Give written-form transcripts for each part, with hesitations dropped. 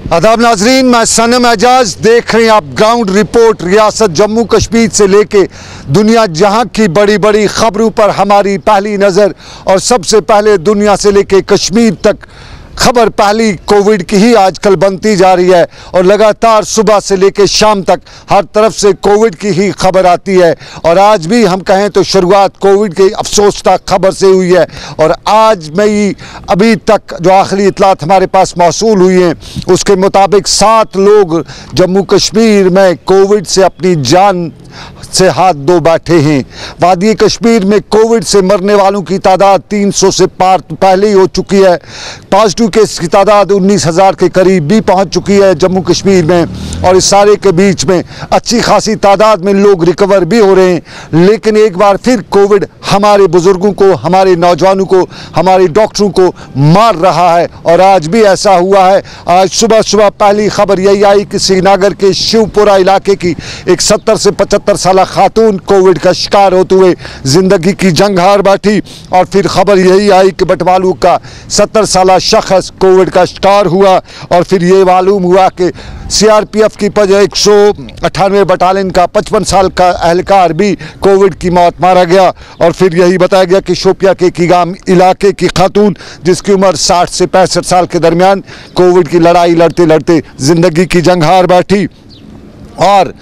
आदाब नाजरीन, मैं सनम एजाज। देख रहे हैं आप ग्राउंड रिपोर्ट। रियासत जम्मू कश्मीर से लेके दुनिया जहां की बड़ी बड़ी खबरों पर हमारी पहली नज़र, और सबसे पहले दुनिया से लेके कश्मीर तक खबर पहली कोविड की ही आजकल बनती जा रही है। और लगातार सुबह से लेकर शाम तक हर तरफ से कोविड की ही खबर आती है। और आज भी हम कहें तो शुरुआत कोविड की अफसोसनाक खबर से हुई है। और आज मई अभी तक जो आखिरी इतलात हमारे पास मौसूल हुई हैं उसके मुताबिक 7 लोग जम्मू कश्मीर में कोविड से अपनी जान से हाथ धो बैठे हैं। वादी कश्मीर में कोविड से मरने वालों की तादाद 300 से पार पहले ही हो चुकी है। पॉजिटिव केस की तादाद 19,000 के करीब भी पहुंच चुकी है जम्मू कश्मीर में। और इस सारे के बीच में अच्छी खासी तादाद में लोग रिकवर भी हो रहे हैं। लेकिन एक बार फिर कोविड हमारे बुजुर्गों को, हमारे नौजवानों को, हमारे डॉक्टरों को मार रहा है। और आज भी ऐसा हुआ है। आज सुबह सुबह पहली खबर यही आई कि श्रीनगर के शिवपुरा इलाके की एक 70 से 75 साल खातून कोविड का शिकार होते हुए जिंदगी की जंग हार बैठी। और फिर खबर यही आई कि बटवालू का 70 साल शख्स कोविड का शिकार हुआ। और फिर ये मालूम हुआ कि सीआरपीएफ की 198 बटालियन का 55 साल का एहलकार भी कोविड की मौत मारा गया। और फिर यही बताया गया कि शोपिया के कीगाम इलाके की खातून जिसकी उम्र 60 से 65 साल के दरमियान कोविड की लड़ाई लड़ते लड़ते जिंदगी की जंग हार बैठी। और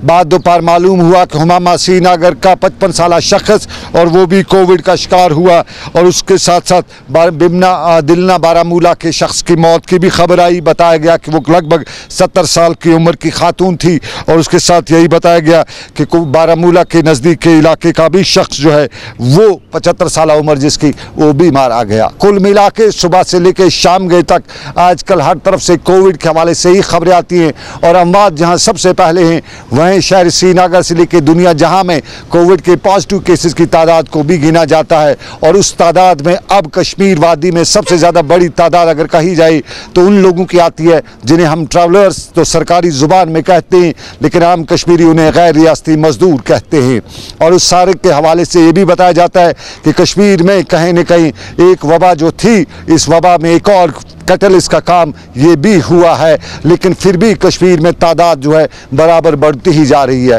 बाद दोपहर मालूम हुआ कि हुमामा श्रीनगर का 55 साल शख्स और वो भी कोविड का शिकार हुआ। और उसके साथ साथ दिलना बारामूला के शख्स की मौत की भी खबर आई। बताया गया कि वो लगभग 70 साल की उम्र की खातून थी। और उसके साथ यही बताया गया कि बारामूला के नज़दीक के इलाके का भी शख्स जो है वो 75 साल उम्र जिसकी, वो भी मारा गया। कुल मिला के सुबह से लेकर शाम गए तक आजकल हर तरफ से कोविड के हवाले से ही खबरें आती हैं। और अमवात जहाँ सबसे पहले हैं वहीं शहर श्रीनगर से लेकर दुनिया जहां में कोविड के पॉजिटिव केसेस की तादाद को भी गिना जाता है। और उस तादाद में अब कश्मीर वादी में सबसे ज़्यादा बड़ी तादाद अगर कही जाए तो उन लोगों की आती है जिन्हें हम ट्रैवलर्स तो सरकारी ज़ुबान में कहते हैं, लेकिन आम कश्मीरी उन्हें गैर रियासती मजदूर कहते हैं। और उस सारे के हवाले से ये भी बताया जाता है कि कश्मीर में कहीं न कहीं एक वबा जो थी, इस वबा में एक और कैटलिस्ट का काम ये भी हुआ है। लेकिन फिर भी कश्मीर में तादाद जो है बराबर बढ़ती ही जा रही है।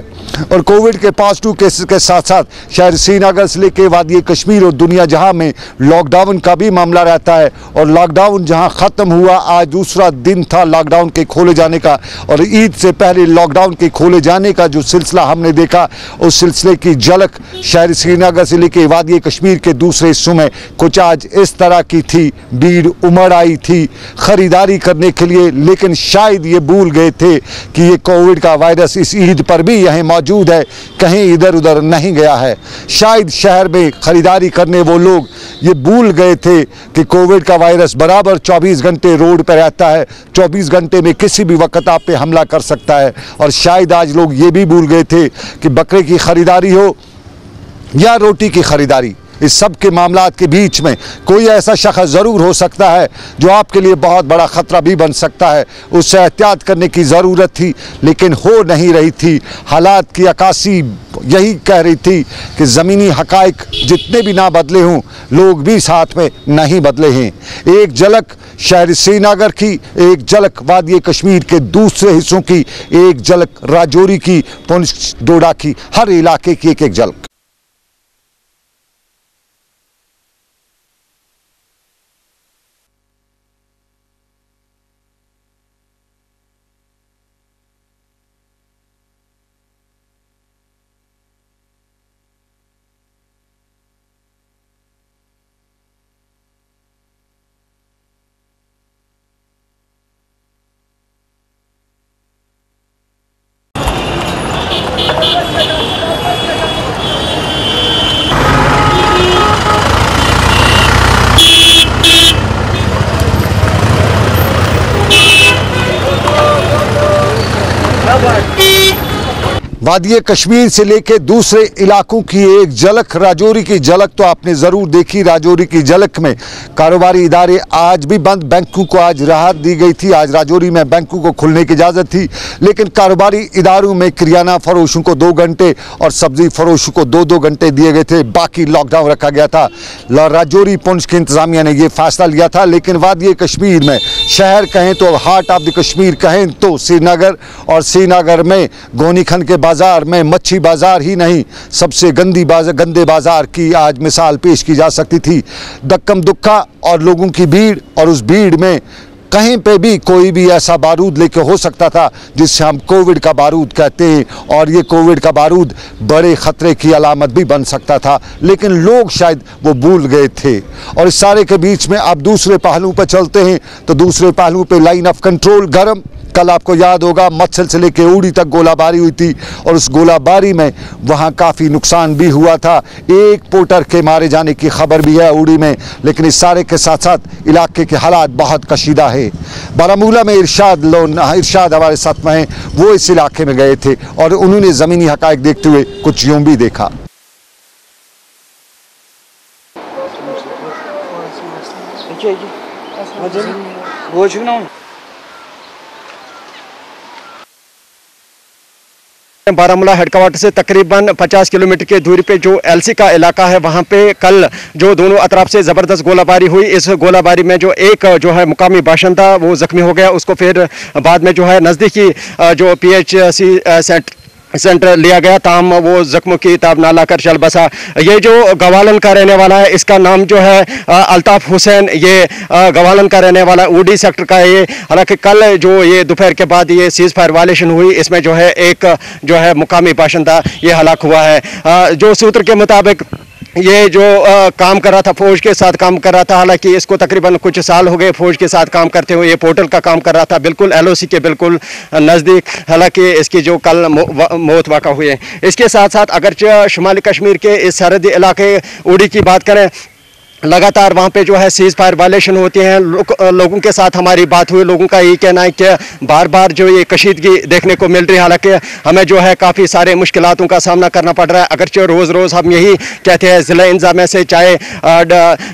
और कोविड के पॉजिटिव केसेस के साथ साथ शहर श्रीनगर से लेकर वादी कश्मीर और दुनिया जहां में लॉकडाउन का भी मामला रहता है। और लॉकडाउन जहां ख़त्म हुआ, आज दूसरा दिन था लॉकडाउन के खोले जाने का। और ईद से पहले लॉकडाउन के खोले जाने का जो सिलसिला हमने देखा, उस सिलसिले की झलक शहर श्रीनगर से लेकर वादी कश्मीर के दूसरे हिस्सों में कुछ आज इस तरह की थी। भीड़ उमड़ आई थी खरीदारी करने के लिए, लेकिन शायद ये भूल गए थे कि ये कोविड का वायरस इस ईद पर भी यहीं मौजूद है, कहीं इधर उधर नहीं गया है। शायद शहर में खरीदारी करने वो लोग ये भूल गए थे कि कोविड का वायरस बराबर 24 घंटे रोड पर रहता है। 24 घंटे में किसी भी वक्त आप पे हमला कर सकता है। और शायद आज लोग ये भी भूल गए थे कि बकरे की खरीदारी हो या रोटी की खरीदारी, इस सब के मामलात के बीच में कोई ऐसा शख्स ज़रूर हो सकता है जो आपके लिए बहुत बड़ा ख़तरा भी बन सकता है। उससे एहतियात करने की ज़रूरत थी, लेकिन हो नहीं रही थी। हालात की अक्कासी यही कह रही थी कि ज़मीनी हक़ाइक़ जितने भी ना बदले हों, लोग भी साथ में नहीं बदले हैं। एक झलक शहर श्रीनगर की, एक झलक वादी कश्मीर के दूसरे हिस्सों की, एक झलक राजौरी की, पुंछ डोडा की, हर इलाके की एक एक झलक। वादी कश्मीर से लेके दूसरे इलाकों की एक झलक, राजौरी की झलक तो आपने ज़रूर देखी। राजौरी की झलक में कारोबारी इदारे आज भी बंद, बैंकों को आज राहत दी गई थी। आज राजौरी में बैंकों को खुलने की इजाज़त थी, लेकिन कारोबारी इदारों में किराना फरोशों को 2 घंटे और सब्जी फरोशों को 2-2 घंटे दिए गए थे, बाकी लॉकडाउन रखा गया था। राजौरी पुंछ की इंतज़ामिया ने यह फैसला लिया था। लेकिन वादी कश्मीर में शहर कहें तो हार्ट ऑफ द कश्मीर कहें तो श्रीनगर, और श्रीनगर में गोनीखन के बाजार में मच्छी बाजार ही नहीं, सबसे गंदे बाजार की आज मिसाल पेश की जा सकती थी। दक्कम दुक्का और लोगों की भीड़, और उस भीड़ में कहीं पे भी कोई भी ऐसा बारूद लेके हो सकता था जिससे हम कोविड का बारूद कहते हैं, और ये कोविड का बारूद बड़े ख़तरे की अलामत भी बन सकता था, लेकिन लोग शायद वो भूल गए थे। और इस सारे के बीच में अब दूसरे पहलू पर चलते हैं, तो दूसरे पहलू पे लाइन ऑफ कंट्रोल गर्म। कल आपको याद होगा मत्सल से लेके उड़ी तक गोलाबारी हुई थी, और उस गोलाबारी में वहाँ काफ़ी नुकसान भी हुआ था। एक पोर्टर के मारे जाने की खबर भी है उड़ी में। लेकिन इस सारे के साथ साथ इलाके के हालात बहुत कशीदा है। बारामूला में इरशाद हमारे साथ में हैं, वो इस इलाके में गए थे और उन्होंने ज़मीनी हक़ाइक़ देखते हुए कुछ यूँ भी देखा। बारामूला हेडक्वार्टर से तकरीबन 50 किलोमीटर की दूरी पे जो एलसी का इलाका है, वहाँ पे कल जो दोनों अतराफ से ज़बरदस्त गोलाबारी हुई। इस गोलाबारी में जो एक जो है मुकामी बाशिंदा वो ज़ख्मी हो गया, उसको फिर बाद में जो है नज़दीकी जो PHC सेंटर लिया गया, ताम वो जख्मों की ताब ना लाकर चल बसा। ये जो गवालन का रहने वाला है, इसका नाम जो है अल्ताफ हुसैन, ये गवालन का रहने वाला उडी सेक्टर का है ये। हालांकि कल जो ये दोपहर के बाद ये सीज फायर वायलेशन हुई, इसमें जो है एक जो है मुकामी बाशिंदा ये हलाक हुआ है। जो सूत्र के मुताबिक ये जो काम कर रहा था, फौज के साथ काम कर रहा था, हालांकि इसको तकरीबन कुछ साल हो गए फौज के साथ काम करते हुए। ये पोर्टल का काम कर रहा था बिल्कुल LOC के बिल्कुल नज़दीक, हालांकि इसकी जो कल मौत वाक़ा हुई है। इसके साथ साथ अगर शुमाली कश्मीर के इस सरहदी इलाके उड़ी की बात करें, लगातार वहाँ पे जो है सीज फायर वायलेशन होती हैं। लोगों के साथ हमारी बात हुई, लोगों का ये कहना है कि बार बार जो ये कशीदगी देखने को मिल रही है। हालांकि हमें जो है काफ़ी सारे मुश्किलातों का सामना करना पड़ रहा है। अगरचे रोज़ रोज़ हम यही कहते हैं ज़िला इंतज़ामिया से, चाहे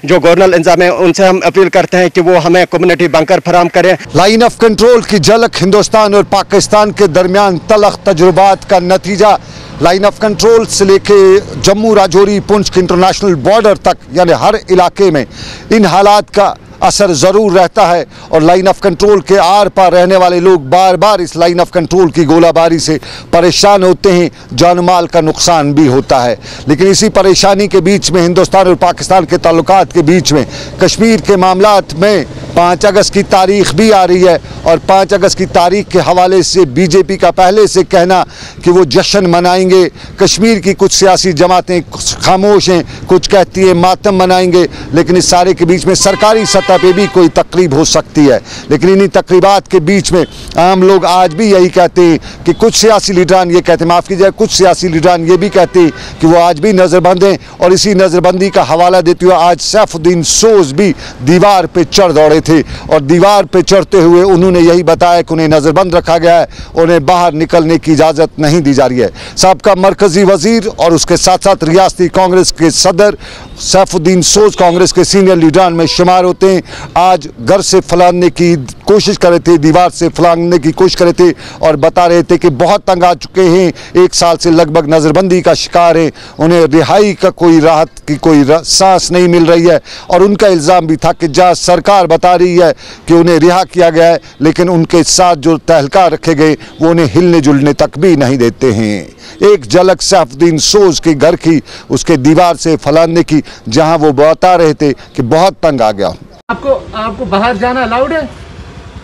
जो गवर्नल इंतज़ामिया, उनसे हम अपील करते हैं कि वो हमें कम्युनिटी बंकर फराम करें। लाइन ऑफ कंट्रोल की झलक हिंदुस्तान और पाकिस्तान के दरमियान तलख तजुर्बात का नतीजा। लाइन ऑफ कंट्रोल से लेके जम्मू राजौरी पुंछ के इंटरनेशनल बॉर्डर तक, यानी हर इलाके में इन हालात का असर ज़रूर रहता है। और लाइन ऑफ कंट्रोल के आर पार रहने वाले लोग बार बार इस लाइन ऑफ कंट्रोल की गोलाबारी से परेशान होते हैं, जान माल का नुकसान भी होता है। लेकिन इसी परेशानी के बीच में हिंदुस्तान और पाकिस्तान के ताल्लुकात के बीच में कश्मीर के मामलात में 5 अगस्त की तारीख भी आ रही है, और 5 अगस्त की तारीख के हवाले से BJP का पहले से कहना कि वो जश्न मनाएंगे। कश्मीर की कुछ सियासी जमातें खामोश हैं, कुछ कहती हैं मातम मनाएंगे। लेकिन इस सारे के बीच में सरकारी सतह पे भी कोई तकरीब हो सकती है। लेकिन इन्हीं तकरीबात के बीच में आम लोग आज भी यही कहते हैं कि कुछ सियासी लीडरान ये कहते हैं, माफ़ कीजिए, कुछ सियासी लीडरान ये भी कहते हैं कि वो आज भी नज़रबंद हैं। और इसी नज़रबंदी का हवाला देते हुए आज सैफुद्दीन सोज भी दीवार पे चढ़ दौड़े थे, और दीवार पे चढ़ते हुए उन्होंने यही बताया कि उन्हें नज़रबंद रखा गया है, उन्हें बाहर निकलने की इजाज़त नहीं दी जा रही है। साबका मरकज़ी वज़ीर और उसके साथ साथ रियासती कांग्रेस के सदर सैफुद्दीन सोज कांग्रेस के सीनियर लीडरान में शुमार होते हैं। आज घर से फैलाने की कोशिश कर रहे थे, दीवार से फैलाने की कोशिश कर रहे थे, और बता रहे थे कि बहुत तंग आ चुके हैं, 1 साल से लगभग नज़रबंदी का शिकार हैं, उन्हें रिहाई का कोई राहत की कोई सांस नहीं मिल रही है। और उनका इल्ज़ाम भी था कि जहाँ सरकार बता रही है कि उन्हें रिहा किया गया है, लेकिन उनके साथ जो तहलका रखे गए वो उन्हें हिलने जुलने तक भी नहीं देते हैं। एक झलक सैफुद्दीन सोज के घर की, उसके दीवार से फैलाने की, जहां वो बता रहे थे कि बहुत तंग आ गया। आपको बाहर जाना अलाउड है?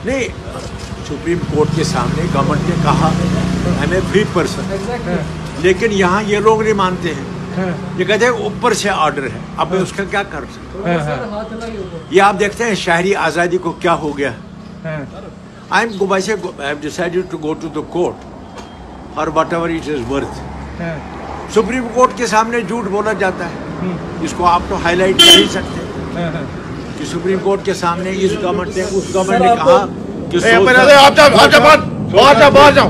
नहीं, सुप्रीम कोर्ट के सामने गवर्नमेंट ने कहा I am a free person, लेकिन यहाँ ये लोग नहीं मानते हैं। ये कहते हैं ऊपर से ऑर्डर है, अब मैं उसका क्या कर सकता हूँ? ये आप देखते हैं शहरी आज़ादी को क्या हो गया। I have decided to go to the court और whatever it is worth. Supreme court के सामने झूठ बोला जाता है, इसको आप तो हाईलाइट कर ही सकते कि सुप्रीम कोर्ट के सामने इस गवर्नमेंट ने उस गवर्नमेंट ने कहा कि बाहर जाओ।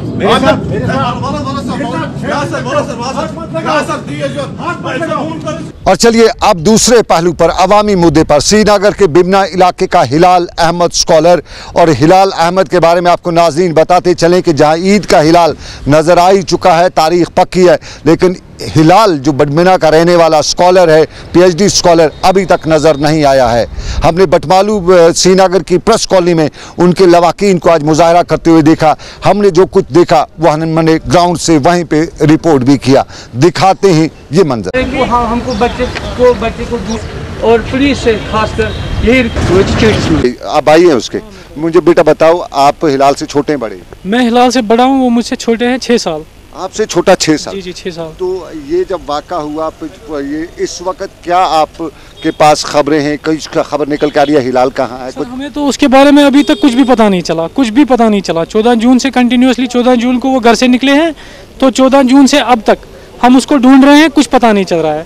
और चलिए अब दूसरे पहलू पर, अवामी मुद्दे पर, श्रीनगर के बिमना इलाके का हिलाल अहमद स्कॉलर। और हिलाल अहमद के बारे में आपको नाज़रीन बताते चलें कि जहां ईद का हिलाल नज़र आ ही चुका है, तारीख पक्की है, लेकिन हिलाल जो बिमना का रहने वाला स्कॉलर है, PhD स्कॉलर, अभी तक नज़र नहीं आया है। हमने बटमालू श्रीनगर की प्रेस कॉलोनी में उनके लवाकीन को आज मुजाहरा करते हुए देखा। हमने जो कुछ देखा वह हमने ग्राउंड से वहीं पे रिपोर्ट भी किया। दिखाते हैं ये मंजर। हाँ, हमको बच्चे को और पुलिस से खासकर यही आप भाई हैं उसके। मुझे बेटा बताओ, आप हिलाल से छोटे बड़े? मैं हिलाल से बड़ा हूँ, वो मुझसे छोटे हैं 6 साल। आपसे छोटा 6 साल? जी 6 साल। तो ये जब वाक़ा हुआ, ये इस वक्त क्या आपके पास खबरें हैं? कई खबर निकल के आ रही है हिलाल कहाँ है? कुछ हमें तो उसके बारे में अभी तक कुछ भी पता नहीं चला, कुछ भी पता नहीं चला। 14 जून से कंटिन्यूसली 14 जून को वो घर से निकले हैं, तो 14 जून से अब तक हम उसको ढूंढ रहे हैं, कुछ पता नहीं चल रहा है।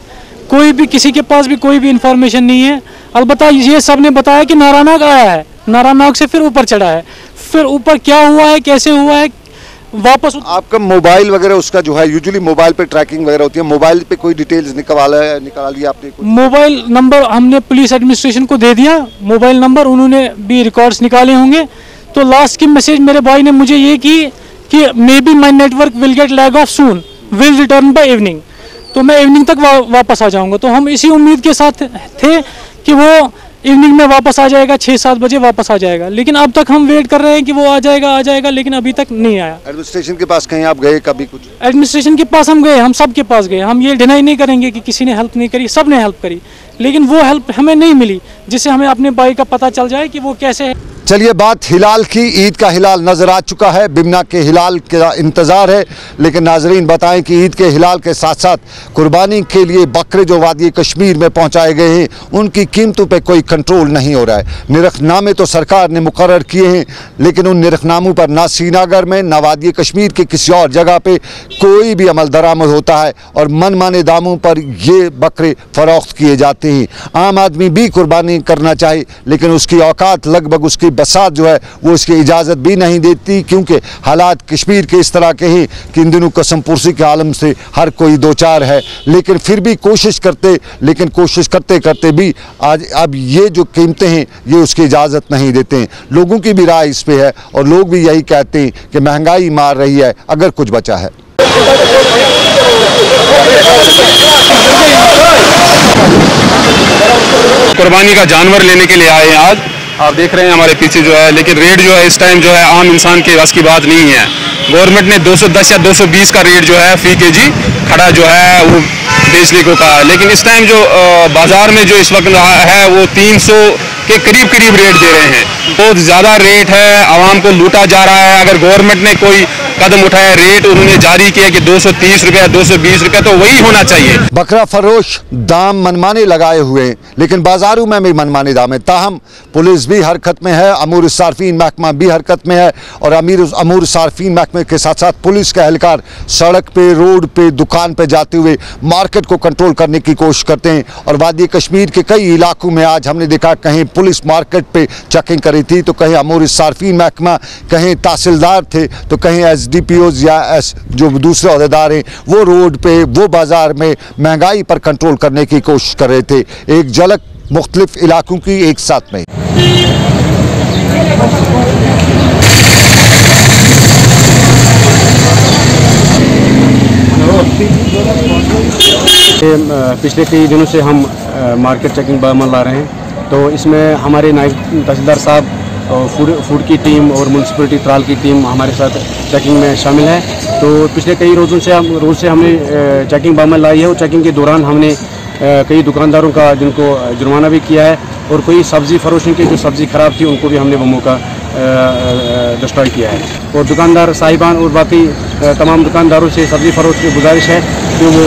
कोई भी, किसी के पास भी कोई भी इंफॉर्मेशन नहीं है। अलबत्ता ये सब ने बताया कि नारानाग आया है, नारानाग से फिर ऊपर चढ़ा है। फिर ऊपर क्या हुआ है, कैसे हुआ है, वापस आपका मोबाइल वगैरह उसका जो है, यूजुअली मोबाइल पे ट्रैकिंग वगैरह होती है, मोबाइल पे कोई डिटेल्स निकाल लिया आपने? मोबाइल नंबर हमने पुलिस एडमिनिस्ट्रेशन को दे दिया, मोबाइल नंबर, उन्होंने भी रिकॉर्ड्स निकाले होंगे। तो लास्ट की मैसेज मेरे भाई ने मुझे ये की कि may be my network will get lag of soon, will return by evening. तो मैं इवनिंग तक वापस आ जाऊंगा। तो हम इसी उम्मीद के साथ थे कि वो इवनिंग में वापस आ जाएगा, 6-7 बजे वापस आ जाएगा। लेकिन अब तक हम वेट कर रहे हैं कि वो आ जाएगा, लेकिन अभी तक नहीं आया। एडमिनिस्ट्रेशन के पास कहीं आप गए कभी? कुछ एडमिनिस्ट्रेशन के पास हम गए, हम सब के पास गए। हम ये डिनाई नहीं करेंगे कि किसी ने हेल्प नहीं करी, सब ने हेल्प करी, लेकिन वो हेल्प हमें नहीं मिली जिससे हमें अपने भाई का पता चल जाए कि वो कैसे है। चलिए बात हिलाल की। ईद का हिलाल नज़र आ चुका है, बिमना के हिलाल का इंतज़ार है, लेकिन नाजरीन बताएं कि ईद के हिलाल के साथ साथ कुर्बानी के लिए बकरे जो वादी कश्मीर में पहुंचाए गए हैं, उनकी कीमतों पे कोई कंट्रोल नहीं हो रहा है। निरखनामे तो सरकार ने मुकर्रर किए हैं, लेकिन उन निरखनामों पर ना श्रीनगर में ना वादी कश्मीर के किसी और जगह पे कोई भी अमल दरामद होता है और मनमाने दामों पर ये बकरे फ़रोख्त किए जाते हैं। आम आदमी भी कुर्बानी करना चाहे, लेकिन उसकी औकात, लगभग उसकी बसात जो है वो इसकी इजाज़त भी नहीं देती, क्योंकि हालात कश्मीर के इस तरह के हैं कि इन दिनों कसम पुरसी के आलम से हर कोई दो चार है। लेकिन फिर भी कोशिश करते करते भी आज अब ये जो कीमतें हैं ये उसकी इजाज़त नहीं देते हैं। लोगों की भी राय इस पे है और लोग भी यही कहते हैं कि महंगाई मार रही है अगर कुछ बचा है। कुर्बानी का जानवर लेने के लिए आए हैं आज, आप देख रहे हैं हमारे पीछे जो है, लेकिन रेट जो है इस टाइम जो है आम इंसान के बस की बात नहीं है। गवर्नमेंट ने 210 या 220 का रेट जो है फी केजी खड़ा जो है वो बेचने को कहा है, लेकिन इस टाइम जो बाजार में जो इस वक्त है वो 300 के करीब रेट दे रहे हैं। बहुत ज़्यादा रेट है, आवाम को लूटा जा रहा है। अगर गवर्नमेंट ने कोई कदम उठाया, रेट उन्होंने जारी किया कि 230 रुपये 220 रुपये, तो वही होना चाहिए। बकरा फरोश दाम मनमाने लगाए हुए, लेकिन बाजारों में भी मनमाने दाम है। ताहम पुलिस भी हरकत में है, अमूर सार्फिन महकमा भी हरकत में है और अमूर सार्फिन महकमे के साथ साथ पुलिस के एहलकार सड़क पे, रोड पे, दुकान पे जाते हुए मार्केट को कंट्रोल करने की कोशिश करते हैं। और वादी कश्मीर के कई इलाकों में आज हमने देखा कहीं पुलिस मार्केट पे चेकिंग करी थी, तो कहीं अमूर सार्फिन महकमा, कहीं तहसीलदार थे, तो कहीं SDPOs या जो दूसरे अहदेदार हैं वो रोड पे, वो बाजार में महंगाई पर कंट्रोल करने की कोशिश कर रहे थे। एक झलक मुख्तलिफ इलाकों की एक साथ में। पिछले कई दिनों से हम मार्केट चेकिंग बरामद ला रहे हैं, तो इसमें हमारे नायब तहसीलदार साहब, फूड की टीम और म्यूनसिपलिटी त्राल की टीम हमारे साथ चेकिंग में शामिल है। तो पिछले कई रोज़ से हमने चेकिंग बरामद लाई है और चेकिंग के दौरान हमने कई दुकानदारों का जिनको जुर्माना भी किया है और कोई सब्ज़ी फरोशों की जो सब्ज़ी ख़राब थी उनको भी हमने वो मौका डिस्ट्रॉय किया है। और दुकानदार साहिबान और बाकी तमाम दुकानदारों से सब्ज़ी फरोश की गुजारिश है कि वो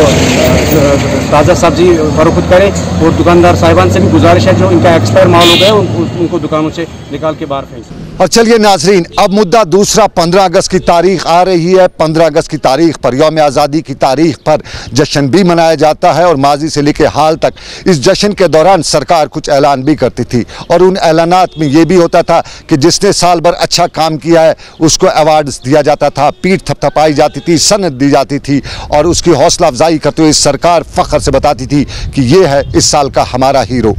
ताज़ा सब्ज़ी फरोख्त करें और दुकानदार साहिबान से भी गुजारिश है जो इनका एक्सपायर माल हो गया उनको दुकानों से निकाल के बाहर फेंकें। और चलिए नाजरीन, अब मुद्दा दूसरा 15 अगस्त की तारीख आ रही है। 15 अगस्त की तारीख पर, यौम आज़ादी की तारीख पर जश्न भी मनाया जाता है और माजी से लेकर हाल तक इस जश्न के दौरान सरकार कुछ ऐलान भी करती थी और उन ऐलानात में ये भी होता था कि जिसने साल भर अच्छा काम किया है उसको अवार्ड्स दिया जाता था, पीठ थपथपाई जाती थी, सनद दी जाती थी और उसकी हौसला अफजाई करते हुए सरकार फ़ख्र से बताती थी कि ये है इस साल का हमारा हीरो।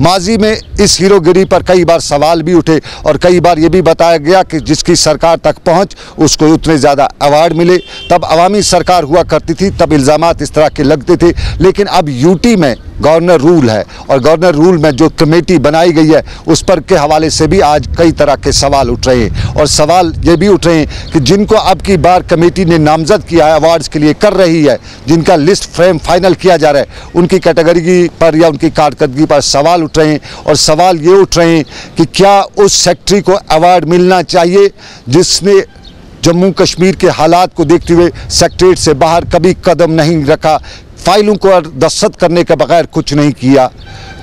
माजी में इस हीरोगिरी पर कई बार सवाल भी उठे और कई बार ये भी बताया गया कि जिसकी सरकार तक पहुंच उसको उतने ज़्यादा अवार्ड मिले। तब अवामी सरकार हुआ करती थी, तब इल्ज़ामात इस तरह के लगते थे। लेकिन अब यूटी में गवर्नर रूल है और गवर्नर रूल में जो कमेटी बनाई गई है उस पर के हवाले से भी आज कई तरह के सवाल उठ रहे हैं। और सवाल ये भी उठ रहे हैं कि जिनको अब की बार कमेटी ने नामजद किया है, अवार्ड्स के लिए कर रही है, जिनका लिस्ट फ्रेम फाइनल किया जा रहा है, उनकी कैटेगरी पर या उनकी कारकर्दगी पर सवाल उठ रहे हैं। और सवाल ये उठ रहे हैं कि क्या उस सेक्रेटरी को अवार्ड मिलना चाहिए जिसने जम्मू कश्मीर के हालात को देखते हुए सेक्रेटरीट से बाहर कभी कदम नहीं रखा, फाइलों को दस्तखत करने के बगैर कुछ नहीं किया,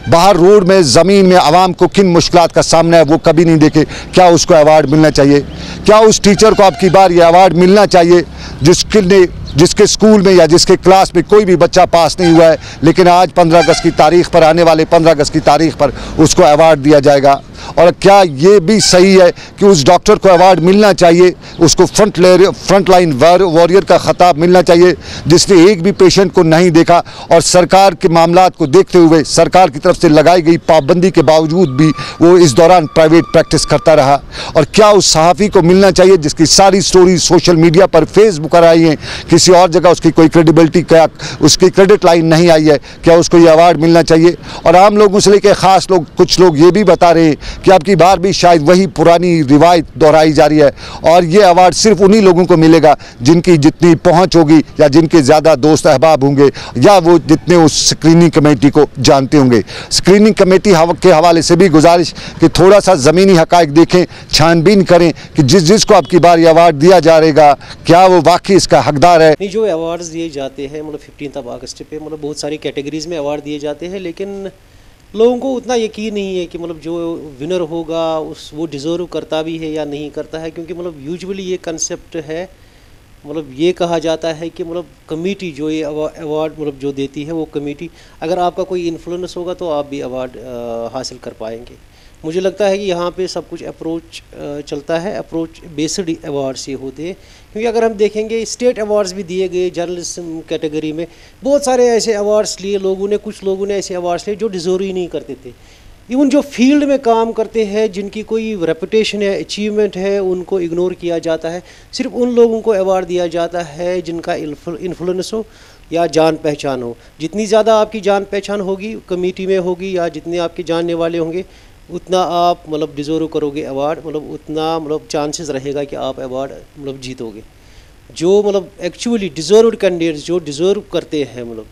बाहर रोड में ज़मीन में आवाम को किन मुश्किलात का सामना है वो कभी नहीं देखे, क्या उसको अवार्ड मिलना चाहिए? क्या उस टीचर को अब की बार ये अवार्ड मिलना चाहिए जिसके स्कूल में या जिसके क्लास में कोई भी बच्चा पास नहीं हुआ है लेकिन आज 15 अगस्त की तारीख पर, आने वाले 15 अगस्त की तारीख पर उसको अवार्ड दिया जाएगा? और क्या ये भी सही है कि उस डॉक्टर को अवार्ड मिलना चाहिए, उसको फ्रंट लाइन वॉरियर का खिताब मिलना चाहिए जिसने एक भी पेशेंट को नहीं देखा और सरकार के मामलात को देखते हुए सरकार की तरफ से लगाई गई पाबंदी के बावजूद भी वो इस दौरान प्राइवेट प्रैक्टिस करता रहा? और क्या उस सहाफ़ी को मिलना चाहिए जिसकी सारी स्टोरी सोशल मीडिया पर फेसबुक पर आई हैं, किसी और जगह उसकी कोई क्रेडिबिलिटी, क्या उसकी क्रेडिट लाइन नहीं आई है, क्या उसको ये अवार्ड मिलना चाहिए? और आम लोगों से लेकर ख़ास लोग, कुछ लोग ये भी बता रहे हैं कि अब की बार भी शायद वही पुरानी रिवायत दोहराई जा रही है और ये अवार्ड सिर्फ उन्हीं लोगों को मिलेगा जिनकी जितनी पहुंच होगी या जिनके ज़्यादा दोस्त अहबाब होंगे या वो जितने उस स्क्रीनिंग कमेटी को जानते होंगे। स्क्रीनिंग कमेटी के हवाले से भी गुजारिश कि थोड़ा सा ज़मीनी हक़ाइक़ देखें, छानबीन करें कि जिसको अब की बार ये अवार्ड दिया जाएगा क्या वो वाकई इसका हकदार है। जो अवार्ड्स दिए जाते हैं मतलब 15 अगस्त पे मतलब बहुत सारी कैटेगरीज़ में अवार्ड दिए जाते हैं लेकिन लोगों को उतना यकीन नहीं है कि मतलब जो विनर होगा वो डिज़र्व करता भी है या नहीं करता है, क्योंकि मतलब यूजुअली ये कंसेप्ट है, मतलब ये कहा जाता है कि मतलब कमेटी जो ये अवार्ड मतलब जो देती है वो कमेटी, अगर आपका कोई इन्फ्लुएंस होगा तो आप भी अवार्ड हासिल कर पाएंगे। मुझे लगता है कि यहाँ पे सब कुछ अप्रोच चलता है, अप्रोच बेस्ड अवार्ड से होते हैं, क्योंकि अगर हम देखेंगे स्टेट अवार्ड्स भी दिए गए जर्नलिज्म कैटेगरी में, बहुत सारे ऐसे अवार्ड्स लिए लोगों ने, कुछ लोगों ने ऐसे अवार्ड्स लिए जो डिज़र्व ही नहीं करते थे। इवन जो फील्ड में काम करते हैं जिनकी कोई रेपुटेशन है, अचीवमेंट है, उनको इग्नोर किया जाता है। सिर्फ उन लोगों को अवार्ड दिया जाता है जिनका इन्फ्लुएंस हो या जान पहचान हो। जितनी ज़्यादा आपकी जान पहचान होगी कमेटी में होगी या जितने आपके जानने वाले होंगे उतना आप मतलब डिज़र्व करोगे अवार्ड, मतलब उतना मतलब चांसेस रहेगा कि आप अवार्ड मतलब जीतोगे। जो मतलब एक्चुअली डिज़र्व्ड कैंडिडेट्स जो डिज़र्व करते हैं मतलब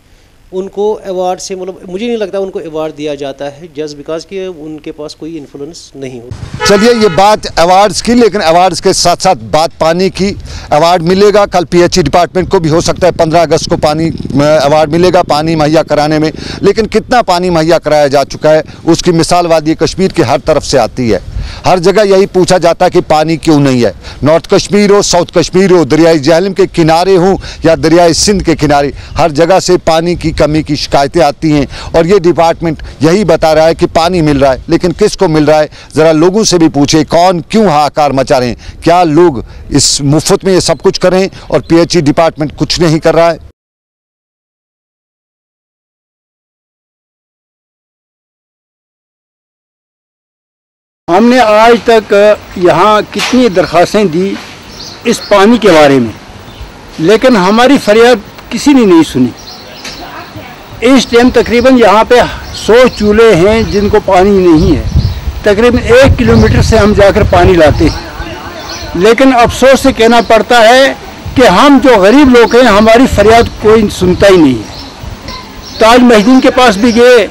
उनको अवार्ड से मतलब मुझे नहीं लगता उनको अवार्ड दिया जाता है जस्ट बिकॉज कि उनके पास कोई इन्फ्लुएंस नहीं हो। चलिए ये बात अवार्ड्स की, लेकिन अवार्ड्स के साथ साथ बात पानी की। अवार्ड मिलेगा कल पीएचई डिपार्टमेंट को भी, हो सकता है 15 अगस्त को पानी अवार्ड मिलेगा पानी मुहैया कराने में, लेकिन कितना पानी मुहैया कराया जा चुका है उसकी मिसाल वादी कश्मीर की हर तरफ से आती है। हर जगह यही पूछा जाता है कि पानी क्यों नहीं है। नॉर्थ कश्मीर हो, साउथ कश्मीर हो, दरियाई जहलम के किनारे हों या दरियाई सिंध के किनारे, हर जगह से पानी की कमी की शिकायतें आती हैं और ये डिपार्टमेंट यही बता रहा है कि पानी मिल रहा है, लेकिन किसको मिल रहा है? ज़रा लोगों से भी पूछे कौन क्यों हाहाकार मचा रहे हैं? क्या लोग इस मुफ्त में ये सब कुछ कर रहे हैं और पीएचई डिपार्टमेंट कुछ नहीं कर रहा है? हमने आज तक यहाँ कितनी दरख्वास्तें दी इस पानी के बारे में, लेकिन हमारी फरियाद किसी ने नहीं सुनी। इस टाइम तकरीबन यहाँ पे 100 चूल्हे हैं जिनको पानी नहीं है। तकरीबन 1 किलोमीटर से हम जाकर पानी लाते हैं, लेकिन अफसोस से कहना पड़ता है कि हम जो गरीब लोग हैं हमारी फरियाद कोई सुनता ही नहीं है। ताज महदीन के पास भी गए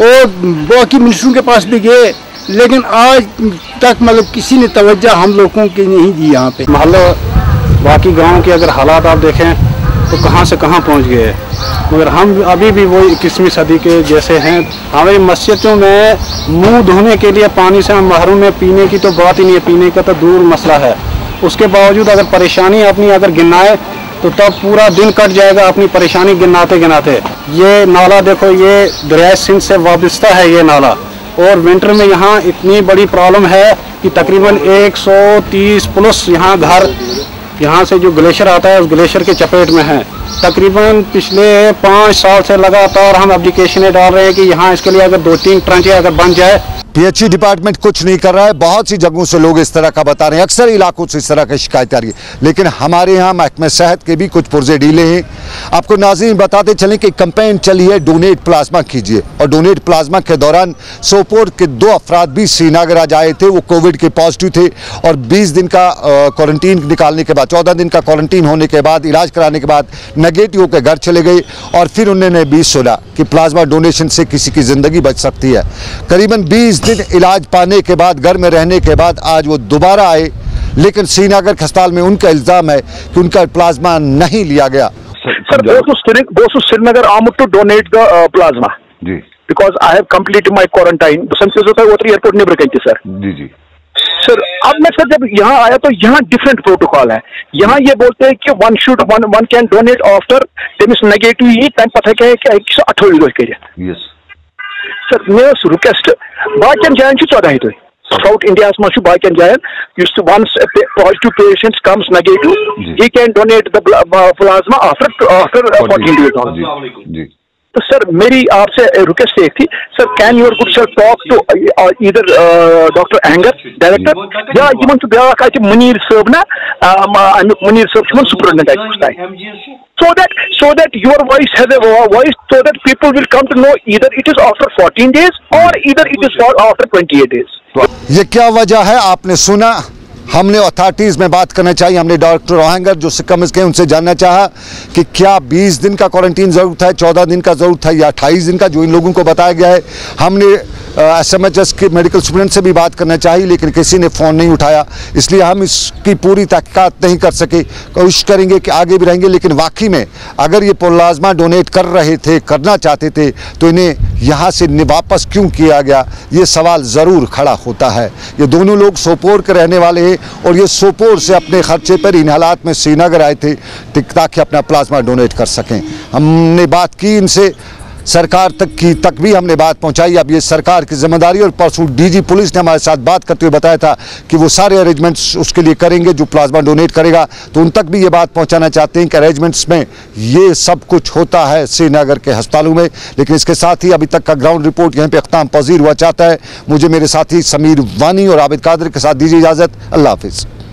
और बाकी मिनिस्टरों के पास भी गए, लेकिन आज तक मतलब किसी ने तवज्जो हम लोगों की नहीं दी। यहाँ पे मोहल्ला बाकी गांव के अगर हालात आप देखें तो कहाँ से कहाँ पहुँच गए हैं। मगर हम अभी भी वो 21वीं सदी के जैसे हैं। हमारी मस्जिदों में मुंह धोने के लिए पानी से हम महरूम में, पीने की तो बात ही नहीं है, पीने का तो दूर मसला है। उसके बावजूद अगर परेशानी अपनी अगर गिनाए तो तब पूरा दिन कट जाएगा अपनी परेशानी गिनाते गिनाते। ये नाला देखो, ये दरिया सिंध से वाबस्ता है ये नाला, और विंटर में यहाँ इतनी बड़ी प्रॉब्लम है कि तकरीबन 130 प्लस यहाँ घर, यहाँ से जो ग्लेशियर आता है उस ग्लेशियर के चपेट में है। तकरीबन पिछले 5 साल से लगातार हम एप्लीकेशनें डाल रहे हैं कि यहाँ इसके लिए अगर 2-3 ट्रंच अगर बन जाए। पीएचई डिपार्टमेंट कुछ नहीं कर रहा है। बहुत सी जगहों से लोग इस तरह का बता रहे हैं, अक्सर इलाकों से इस तरह की शिकायत आ रही है, लेकिन हमारे यहाँ महकमे सेहत के भी कुछ पुर्जे ढीले हैं। आपको नाज़रीन बताते चलें कि कैंपेन चली है डोनेट प्लाज्मा कीजिए, और डोनेट प्लाज्मा के दौरान सोपोर के 2 अफराद भी श्रीनगर आज आए थे। वो कोविड के पॉजिटिव थे और 20 दिन का क्वारंटीन निकालने के बाद, 14 दिन का क्वारंटीन होने के बाद, इलाज कराने के बाद नेगेटिव होकर घर चले गए, और फिर उन्होंने भी सोचा कि प्लाज्मा डोनेशन से किसी की ज़िंदगी बच सकती है। करीबन 20 दिन इलाज पाने के बाद, घर में रहने के बाद आज वो दोबारा आए, लेकिन श्रीनगर अस्पताल में उनका इल्जाम है कि उनका प्लाज्मा नहीं लिया गया। Sir, those who Srinagar आमद to donate the plasma. Ji. Because I have completed my quarantine. तो संशय होता है वो एयरपोर्ट नहीं ब्रेक सर. जी जी. सर अब मैं सर जब यहाँ आया तो यहाँ डिफरेंट प्रोटोकॉल है। यहाँ ये बोलते हैं कि वन कैन डोनेट आफ्टर देमिस नेगेटिव ही टाइम पता क्या है कि 128 रोज के लिए। यस. सर मैं रिक्वेस्ट बाकियन जायन 14 तो साउथ इंडिया मज बाकियन जायन once positive patient comes negative he can donate the plasma after 14 days. जी. तो सर मेरी आपसे रिक्वेस्ट एक थी sir, can your good sir talk to इधर डॉक्टर अहंगर डायरेक्टर या यमन तो ब्याक आते मुनीर साहब ना मुनीर साहब superintendent so that your voice has a voice so that people will come to know either it is after 14 days or either it is after 28 days। ये क्या वजह है आपने सुना। हमने अथॉरिटीज़ में बात करना चाहिए। हमने डॉक्टर ओहेंगर जो सिकम्स के उनसे जानना चाहा कि क्या 20 दिन का क्वारंटीन ज़रूरत है, 14 दिन का ज़रूरत है या 28 दिन का जो इन लोगों को बताया गया है। हमने SMHS के मेडिकल स्टूडेंट से भी बात करना चाहिए, लेकिन किसी ने फ़ोन नहीं उठाया, इसलिए हम इसकी पूरी तहकीकात नहीं कर सके। कोशिश करेंगे कि आगे भी रहेंगे, लेकिन वाकई में अगर ये प्लाज्मा डोनेट कर रहे थे, करना चाहते थे, तो इन्हें यहाँ से वापस क्यों किया गया, ये सवाल ज़रूर खड़ा होता है। ये दोनों लोग सोपोर के रहने वाले हैं और ये सोपोर से अपने खर्चे पर इन हालात में श्रीनगर आए थे ताकि अपना प्लाज्मा डोनेट कर सकें। हमने बात की इनसे, सरकार तक भी हमने बात पहुंचाई। अब ये सरकार की जिम्मेदारी, और परसों DG पुलिस ने हमारे साथ बात करते हुए बताया था कि वो सारे अरेंजमेंट्स उसके लिए करेंगे जो प्लाज्मा डोनेट करेगा, तो उन तक भी ये बात पहुंचाना चाहते हैं कि अरेंजमेंट्स में ये सब कुछ होता है श्रीनगर के अस्पतालों में। लेकिन इसके साथ ही अभी तक का ग्राउंड रिपोर्ट यहाँ पे अख्ताम पजीर हुआ चाहता है। मुझे मेरे साथी समीर वानी और आबिद कादर के साथ दीजिए इजाज़त। अल्लाह हाफिज़।